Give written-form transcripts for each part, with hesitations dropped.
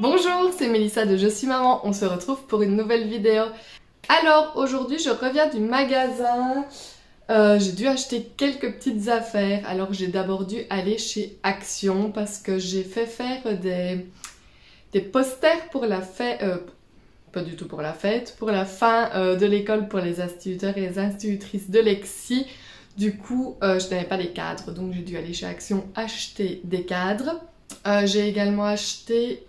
Bonjour, c'est Mélissa de Je suis maman, on se retrouve pour une nouvelle vidéo. Alors aujourd'hui je reviens du magasin, j'ai dû acheter quelques petites affaires. Alors j'ai d'abord dû aller chez Action parce que j'ai fait faire des posters pour la fête, pas du tout pour la fête, pour la fin de l'école pour les instituteurs et les institutrices de Lexi. Du coup je n'avais pas les cadres, donc j'ai dû aller chez Action acheter des cadres. J'ai également acheté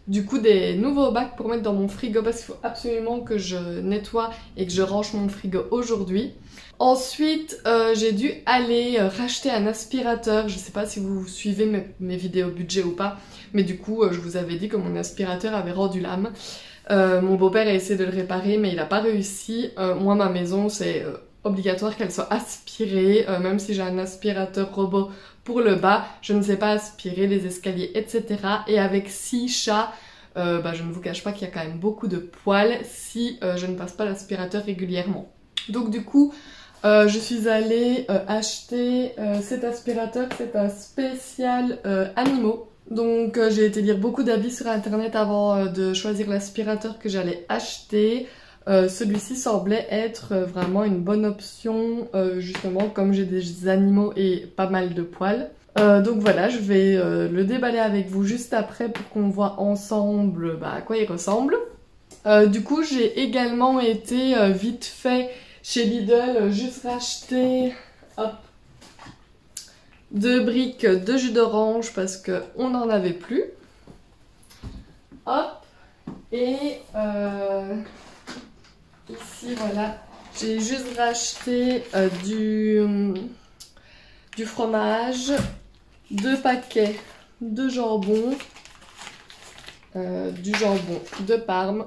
du coup des nouveaux bacs pour mettre dans mon frigo parce qu'il faut absolument que je nettoie et que je range mon frigo aujourd'hui. Ensuite j'ai dû aller racheter un aspirateur. Je sais pas si vous suivez mes vidéos budget ou pas, mais du coup je vous avais dit que mon aspirateur avait rendu l'âme. Mon beau-père a essayé de le réparer mais il n'a pas réussi. Moi ma maison c'est obligatoire qu'elle soit aspirée, même si j'ai un aspirateur robot pour le bas, je ne sais pas aspirer les escaliers, etc. Et avec 6 chats, je ne vous cache pas qu'il y a quand même beaucoup de poils si je ne passe pas l'aspirateur régulièrement. Donc du coup, je suis allée acheter cet aspirateur, c'est un spécial animaux. Donc j'ai été lire beaucoup d'avis sur internet avant de choisir l'aspirateur que j'allais acheter. Celui-ci semblait être vraiment une bonne option, justement comme j'ai des animaux et pas mal de poils. Donc voilà, je vais le déballer avec vous juste après pour qu'on voit ensemble à quoi il ressemble. Du coup, j'ai également été vite fait chez Lidl, juste racheter 2 briques de jus d'orange parce qu'on n'en avait plus. Hop, et ici, voilà, j'ai juste racheté du fromage, 2 paquets de jambon, du jambon de Parme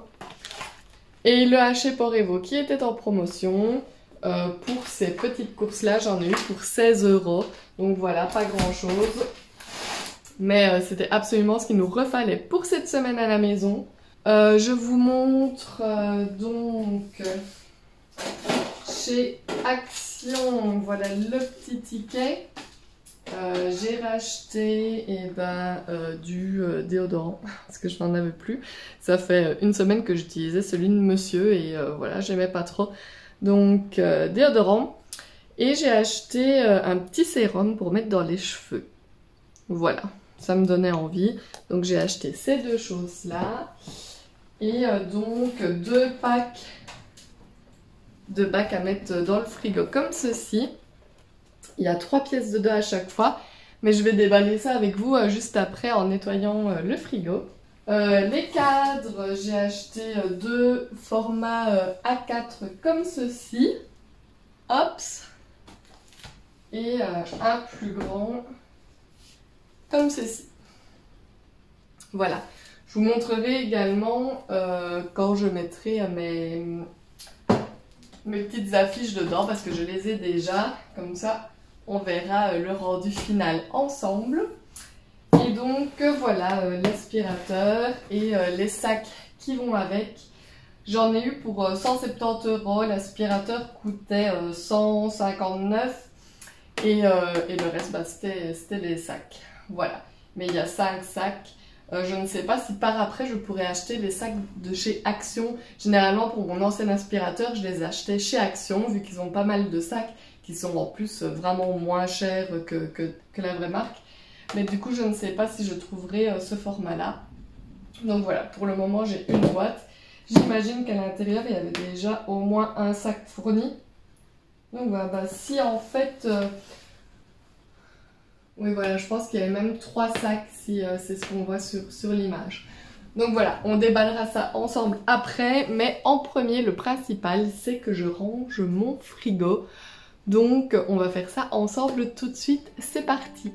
et le haché Porevo qui était en promotion. Pour ces petites courses-là, j'en ai eu pour 16 €. Donc voilà, pas grand-chose. Mais c'était absolument ce qu'il nous refallait pour cette semaine à la maison. Je vous montre donc chez Action, voilà le petit ticket. J'ai racheté du déodorant parce que je n'en avais plus. Ça fait une semaine que j'utilisais celui de monsieur et voilà, j'aimais pas trop. Donc déodorant. Et j'ai acheté un petit sérum pour mettre dans les cheveux. Voilà, ça me donnait envie. Donc j'ai acheté ces 2 choses-là. Et donc 2 packs de bacs à mettre dans le frigo comme ceci. Il y a 3 pièces dedans à chaque fois, mais je vais déballer ça avec vous juste après en nettoyant le frigo. Les cadres, j'ai acheté 2 formats A4 comme ceci. Hops. Et un plus grand comme ceci. Voilà. Je vous montrerai également quand je mettrai mes petites affiches dedans parce que je les ai déjà. Comme ça, on verra le rendu final ensemble. Et donc voilà l'aspirateur et les sacs qui vont avec. J'en ai eu pour 170 €. L'aspirateur coûtait 159 et le reste c'était les sacs. Voilà. Mais il y a 5 sacs. Je ne sais pas si par après je pourrais acheter les sacs de chez Action. Généralement pour mon ancien aspirateur, je les achetais chez Action vu qu'ils ont pas mal de sacs qui sont en plus vraiment moins chers que la vraie marque. Mais du coup je ne sais pas si je trouverai ce format-là. Donc voilà, pour le moment j'ai une boîte. J'imagine qu'à l'intérieur il y avait déjà au moins un sac fourni. Donc voilà, si en fait... oui voilà, je pense qu'il y avait même 3 sacs si c'est ce qu'on voit sur l'image. Donc voilà, on déballera ça ensemble après, mais en premier, le principal, c'est que je range mon frigo. Donc on va faire ça ensemble tout de suite, c'est parti!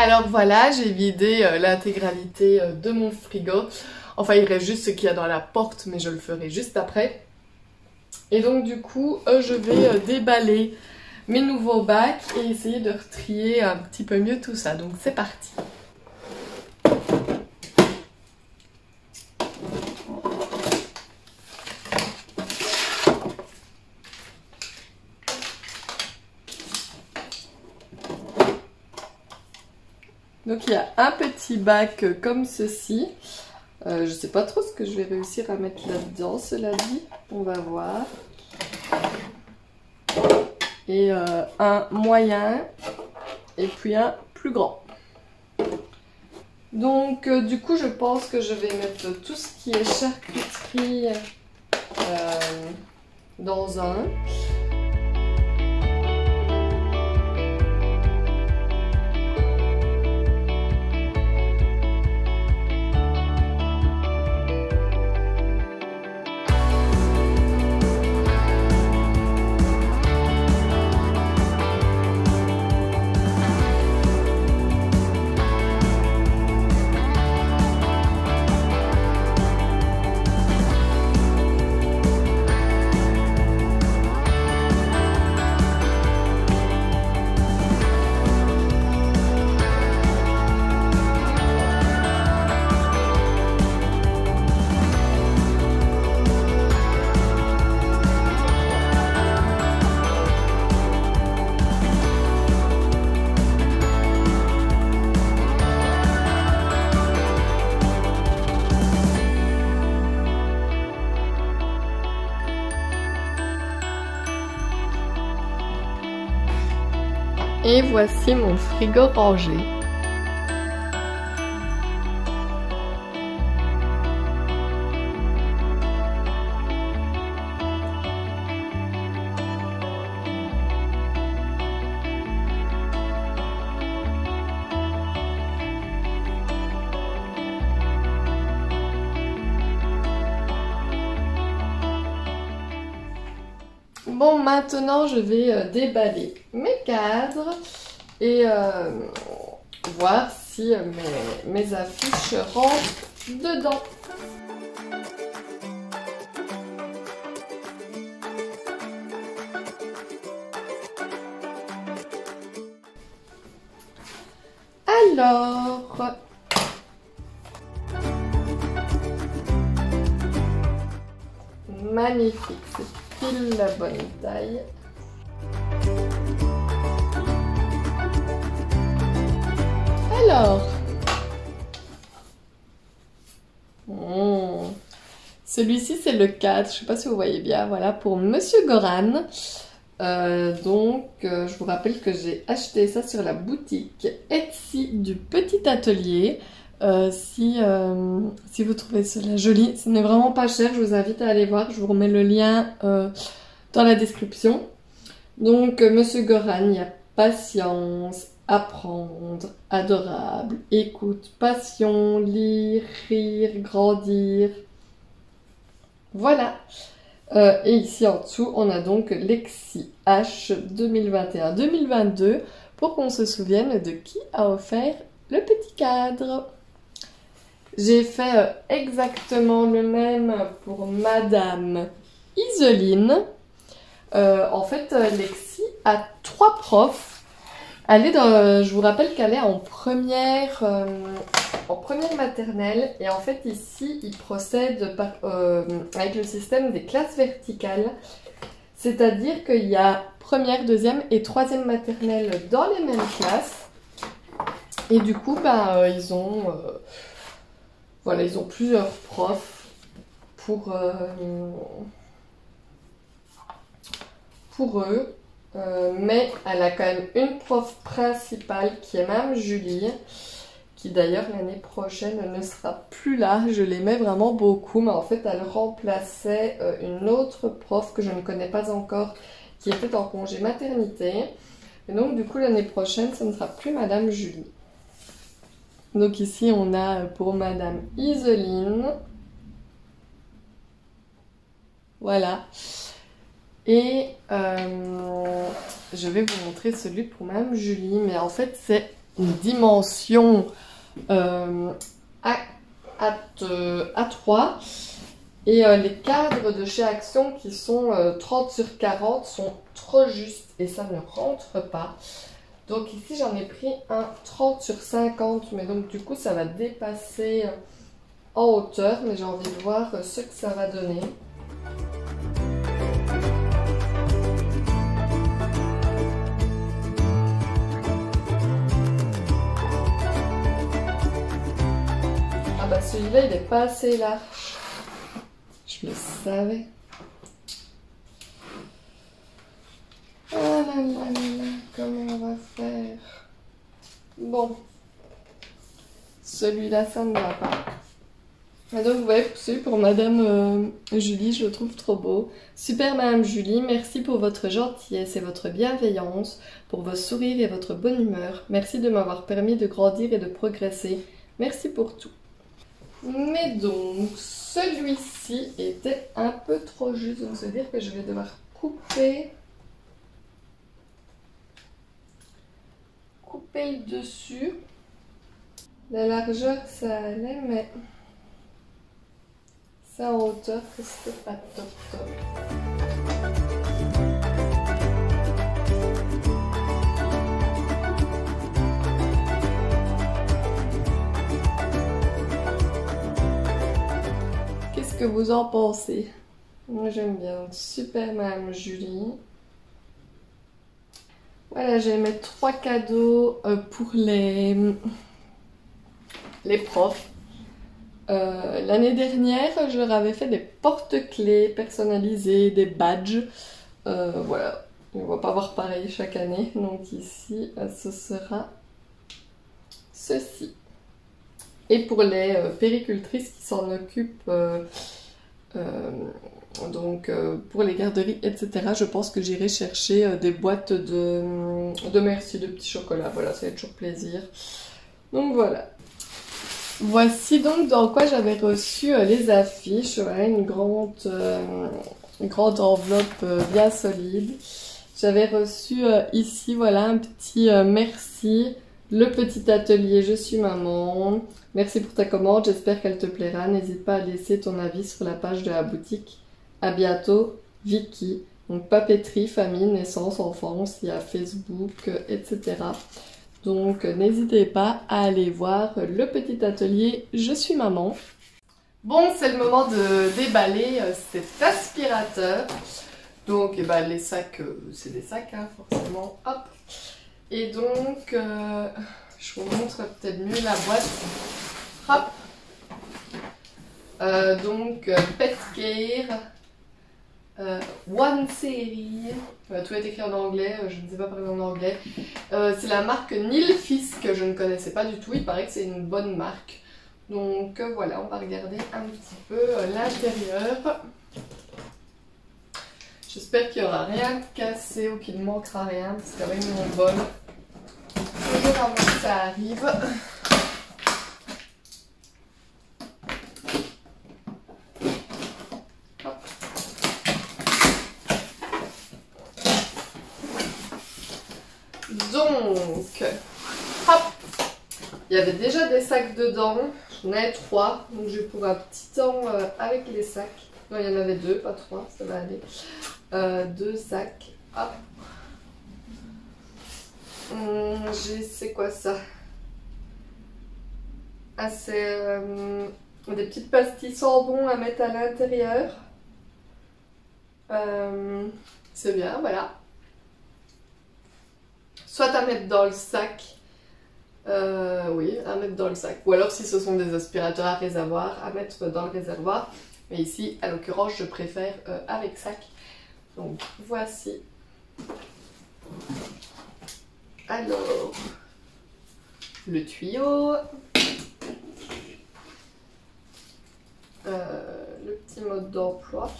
Alors voilà, j'ai vidé l'intégralité de mon frigo. Enfin, il reste juste ce qu'il y a dans la porte, mais je le ferai juste après. Et donc du coup, je vais déballer mes nouveaux bacs et essayer de retrier un petit peu mieux tout ça. Donc c'est parti. Donc il y a un petit bac comme ceci. Je sais pas trop ce que je vais réussir à mettre là-dedans, cela dit. On va voir. Et un moyen et puis un plus grand. Donc du coup je pense que je vais mettre tout ce qui est charcuterie dans un. Et voici mon frigo rangé. Bon, maintenant je vais déballer mes cadres et voir si mes affiches rentrent dedans. Alors, magnifique, c'est pile la bonne taille. Alors, celui-ci c'est le 4, je sais pas si vous voyez bien, voilà, pour Monsieur Goran. Je vous rappelle que j'ai acheté ça sur la boutique Etsy du Petit Atelier. Si vous trouvez cela joli, ce n'est vraiment pas cher, je vous invite à aller voir, je vous remets le lien dans la description. Donc Monsieur Goran, il y a patience, apprendre, adorable, écoute, passion, lire, rire, grandir. Voilà. Et ici en dessous, on a donc Lexi H 2021-2022 pour qu'on se souvienne de qui a offert le petit cadre. J'ai fait exactement le même pour Madame Iseline. En fait, Lexi a 3 profs. Je vous rappelle qu'elle est en première maternelle. Et en fait, ici, il procède avec le système des classes verticales. C'est-à-dire qu'il y a première, deuxième et troisième maternelle dans les mêmes classes. Et du coup, ils ont plusieurs profs pour eux. Mais elle a quand même une prof principale qui est Mme Julie, qui d'ailleurs l'année prochaine ne sera plus là. Je l'aimais vraiment beaucoup, mais en fait elle remplaçait une autre prof que je ne connais pas encore, qui était en congé maternité. Et donc du coup l'année prochaine ce ne sera plus Mme Julie. Donc ici on a pour Madame Iseline, voilà. Et je vais vous montrer celui pour Mme Julie, mais en fait c'est une dimension A3. Et les cadres de chez Action qui sont 30 sur 40 sont trop justes et ça ne rentre pas. Donc ici j'en ai pris un 30 sur 50, mais donc du coup ça va dépasser en hauteur, mais j'ai envie de voir ce que ça va donner. Ah bah celui-là il n'est pas assez large. Je le savais. Ah là là là, comment on va faire? Bon, celui-là ça ne va pas. Et donc vous voyez, celui pour Madame Julie, je le trouve trop beau. Super Madame Julie, merci pour votre gentillesse et votre bienveillance, pour vos sourires et votre bonne humeur. Merci de m'avoir permis de grandir et de progresser. Merci pour tout. Mais donc, celui-ci était un peu trop juste, donc ça veut dire que je vais devoir couper le dessus. La largeur ça allait, mais ça en hauteur c'était pas top top. Qu'est-ce que vous en pensez? Moi j'aime bien. Super Madame Julie. Voilà, j'ai mes 3 cadeaux pour les profs. L'année dernière, je leur avais fait des porte-clés personnalisés, des badges. Voilà, on ne va pas voir pareil chaque année. Donc ici, ce sera ceci. Et pour les péricultrices qui s'en occupent, donc pour les garderies, etc., je pense que j'irai chercher des boîtes de merci, de petits chocolats. Voilà, ça fait toujours plaisir. Donc voilà. Voici donc dans quoi j'avais reçu les affiches. Voilà, une grande enveloppe bien solide. J'avais reçu ici, voilà, un petit merci. Le petit atelier, je suis maman. Merci pour ta commande, j'espère qu'elle te plaira. N'hésite pas à laisser ton avis sur la page de la boutique. À bientôt, Vicky. Donc papeterie, famille, naissance, enfance, il y a Facebook, etc. Donc n'hésitez pas à aller voir le petit atelier Je suis maman. Bon, c'est le moment de déballer cet aspirateur. Donc eh ben, les sacs, c'est des sacs, hein, forcément. Hop. Et donc, je vous montre peut-être mieux la boîte. Hop. Donc, Pet Care. One Series, tout est écrit en anglais, je ne sais pas parler en anglais. C'est la marque Nilfisk que je ne connaissais pas du tout, il paraît que c'est une bonne marque. Donc voilà, on va regarder un petit peu l'intérieur. J'espère qu'il n'y aura rien de cassé ou qu'il ne manquera rien, parce qu'avec mon bol, toujours avant que ça arrive. Donc, hop, il y avait déjà des sacs dedans, j'en avais 3, donc je vais pour un petit temps avec les sacs. Non, il y en avait 2, pas 3, ça va aller. 2 sacs, hop. C'est quoi ça? Ah, c'est des petites pastilles bonbons à mettre à l'intérieur. C'est bien, voilà. Soit à mettre dans le sac, oui, à mettre dans le sac. Ou alors si ce sont des aspirateurs à réservoir, à mettre dans le réservoir. Mais ici, à l'occurrence, je préfère avec sac. Donc voici. Alors, le tuyau. Le petit mode d'emploi.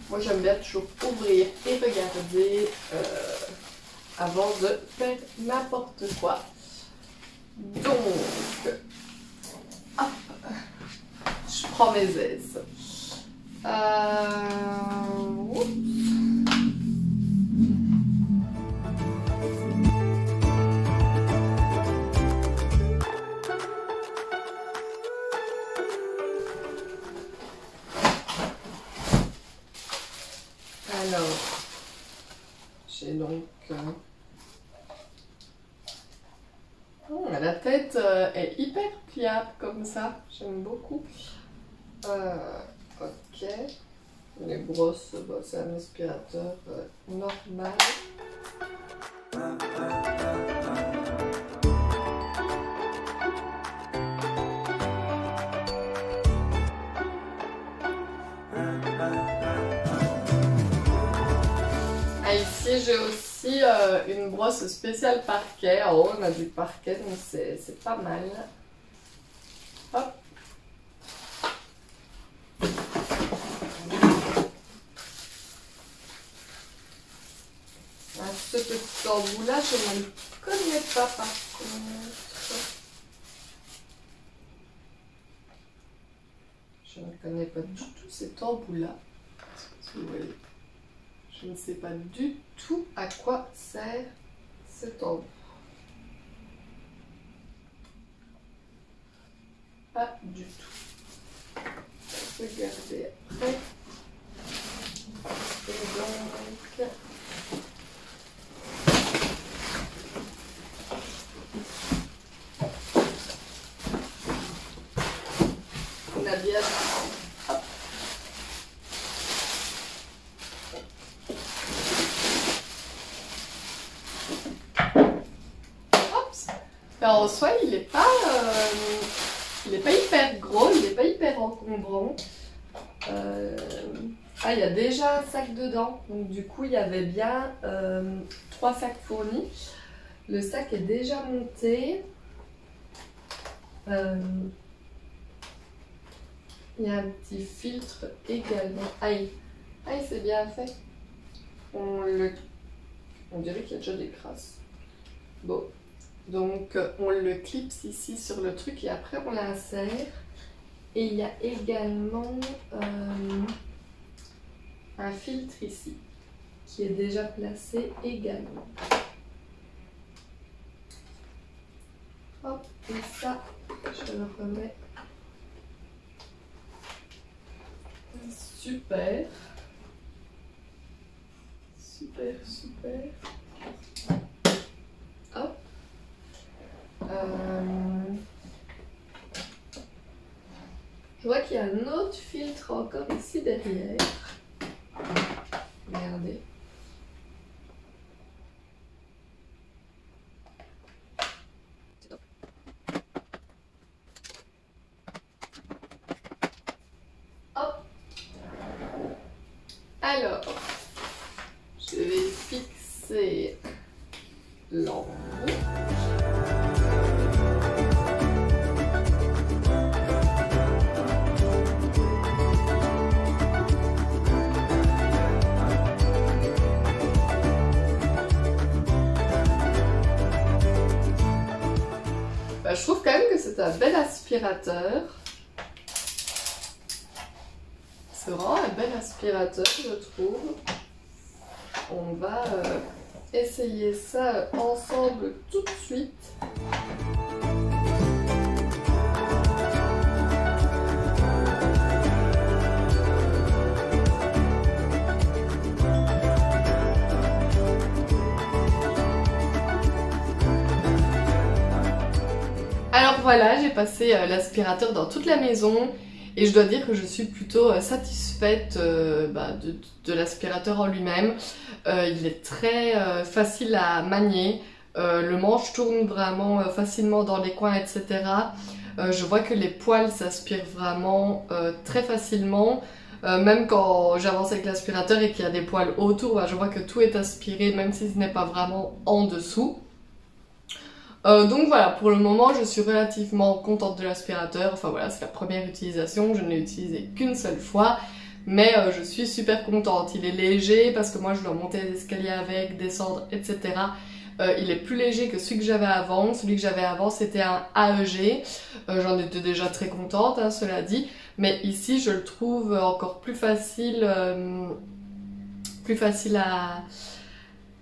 Moi j'aime bien toujours ouvrir et regarder avant de faire n'importe quoi. Donc, hop, je prends mes aises. Oups. la tête est hyper pliable comme ça, j'aime beaucoup. Ok, les brosses, bah, c'est un aspirateur normal. Ici j'ai aussi une brosse spéciale parquet. En haut on a du parquet donc c'est pas mal. Hop. Ce petit embout là je ne le connais pas par contre. Je ne connais pas du tout cet embout là. Si vous voyez. Je ne sais pas du tout à quoi sert cet embout. Pas du tout. On peut garder après. Et donc... on a bien... Hop. Alors, en soi, il n'est pas hyper gros, il n'est pas hyper encombrant. Ah, il y a déjà un sac dedans. Donc, du coup, il y avait bien 3 sacs fournis. Le sac est déjà monté. Il y a un petit filtre également. Aïe, aïe, c'est bien fait. On dirait qu'il y a déjà des crasses. Bon. Donc on le clipse ici sur le truc et après on l'insère. Et il y a également un filtre ici qui est déjà placé également. Hop, et ça, je le remets. Super. Super, super. Hop. Je vois qu'il y a un autre filtre encore ici derrière. Regardez. Hop. Alors, je vais fixer l'embout. Je trouve quand même que c'est un bel aspirateur. C'est vraiment un bel aspirateur, je trouve. On va essayer ça ensemble tout de suite. Alors voilà, j'ai passé l'aspirateur dans toute la maison et je dois dire que je suis plutôt satisfaite de l'aspirateur en lui-même. Il est très facile à manier, le manche tourne vraiment facilement dans les coins, etc. Je vois que les poils s'aspirent vraiment très facilement. Même quand j'avance avec l'aspirateur et qu'il y a des poils autour, je vois que tout est aspiré même si ce n'est pas vraiment en dessous. Donc voilà, pour le moment je suis relativement contente de l'aspirateur. Enfin voilà, c'est la première utilisation, je ne l'ai utilisé qu'une seule fois. Mais je suis super contente. Il est léger parce que moi je dois monter les escaliers avec, descendre, etc. Il est plus léger que celui que j'avais avant. Celui que j'avais avant c'était un AEG. J'en étais déjà très contente, hein, cela dit. Mais ici je le trouve encore plus facile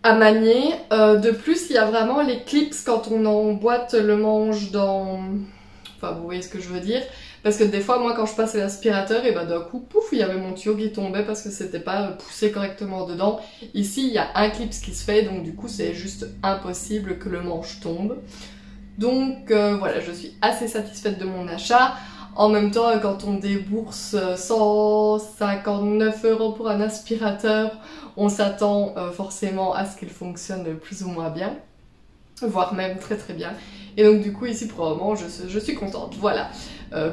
à manier. De plus, il y a vraiment les clips quand on emboîte le manche dans... enfin vous voyez ce que je veux dire. Parce que des fois moi quand je passais l'aspirateur, et bah d'un coup pouf il y avait mon tuyau qui tombait parce que c'était pas poussé correctement dedans. Ici il y a un clip qui se fait, donc du coup c'est juste impossible que le manche tombe. Donc voilà, je suis assez satisfaite de mon achat. En même temps, quand on débourse 159 € pour un aspirateur, on s'attend forcément à ce qu'il fonctionne plus ou moins bien, voire même très très bien. Et donc du coup ici pour le moment je suis contente, voilà.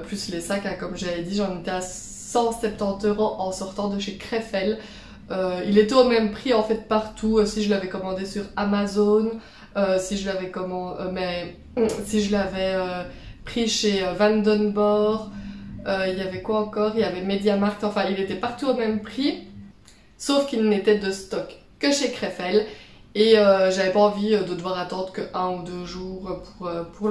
Plus les sacs, hein, comme j'avais dit, j'en étais à 170 € en sortant de chez Krefel. Il était au même prix en fait partout, si je l'avais commandé sur Amazon, si je l'avais pris chez Vandenborg, il y avait quoi encore? Il y avait MediaMarkt, enfin il était partout au même prix, sauf qu'il n'était de stock que chez Krefel. Et j'avais pas envie de devoir attendre que 1 ou 2 jours pour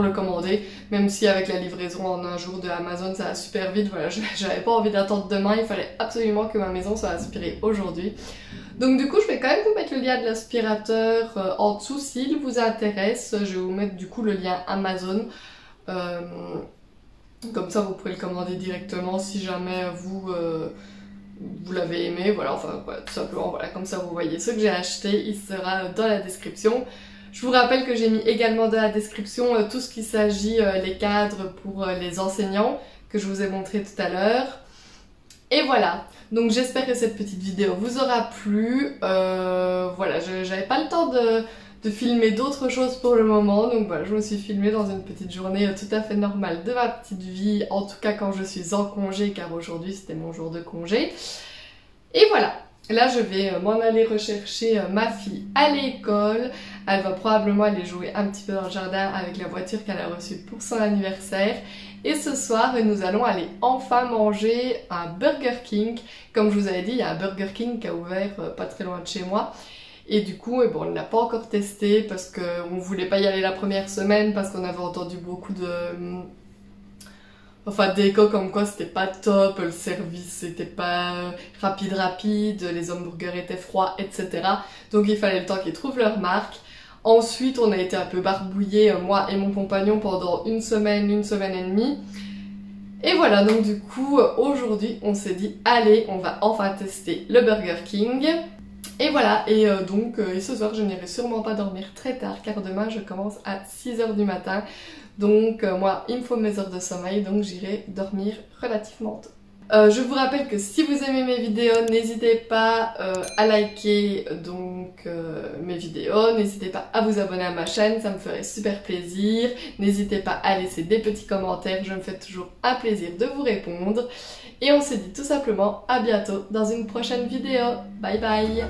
le commander, même si avec la livraison en 1 jour de Amazon ça va super vite, voilà, j'avais pas envie d'attendre demain, il fallait absolument que ma maison soit aspirée aujourd'hui. Donc du coup je vais quand même vous mettre le lien de l'aspirateur en dessous s'il vous intéresse, je vais vous mettre du coup le lien Amazon, comme ça vous pourrez le commander directement si jamais vous l'avez aimé, voilà, enfin voilà, tout simplement, voilà, comme ça vous voyez ce que j'ai acheté, il sera dans la description. Je vous rappelle que j'ai mis également dans la description tout ce qui s'agit les cadres pour les enseignants, que je vous ai montré tout à l'heure. Et voilà, donc j'espère que cette petite vidéo vous aura plu, voilà, j'avais pas le temps de filmer d'autres choses pour le moment, donc voilà, je me suis filmée dans une petite journée tout à fait normale de ma petite vie, en tout cas quand je suis en congé, car aujourd'hui c'était mon jour de congé. Et voilà, là je vais m'en aller rechercher ma fille à l'école, elle va probablement aller jouer un petit peu dans le jardin avec la voiture qu'elle a reçue pour son anniversaire. Et ce soir, nous allons aller enfin manger un Burger King. Comme je vous avais dit, il y a un Burger King qui a ouvert pas très loin de chez moi. Et du coup, bon, on ne l'a pas encore testé parce qu'on ne voulait pas y aller la première semaine parce qu'on avait entendu beaucoup d'échos comme quoi c'était pas top, le service c'était pas rapide, les hamburgers étaient froids, etc. Donc il fallait le temps qu'ils trouvent leur marque. Ensuite, on a été un peu barbouillés, moi et mon compagnon, pendant une semaine et demie. Et voilà, donc du coup, aujourd'hui, on s'est dit, allez, on va enfin tester le Burger King. Et voilà, et donc ce soir je n'irai sûrement pas dormir très tard car demain je commence à 6 h du matin. Donc moi il me faut mes heures de sommeil, donc j'irai dormir relativement tôt. Je vous rappelle que si vous aimez mes vidéos, n'hésitez pas à liker donc mes vidéos, n'hésitez pas à vous abonner à ma chaîne, ça me ferait super plaisir. N'hésitez pas à laisser des petits commentaires, je me fais toujours un plaisir de vous répondre. Et on se dit tout simplement à bientôt dans une prochaine vidéo. Bye bye!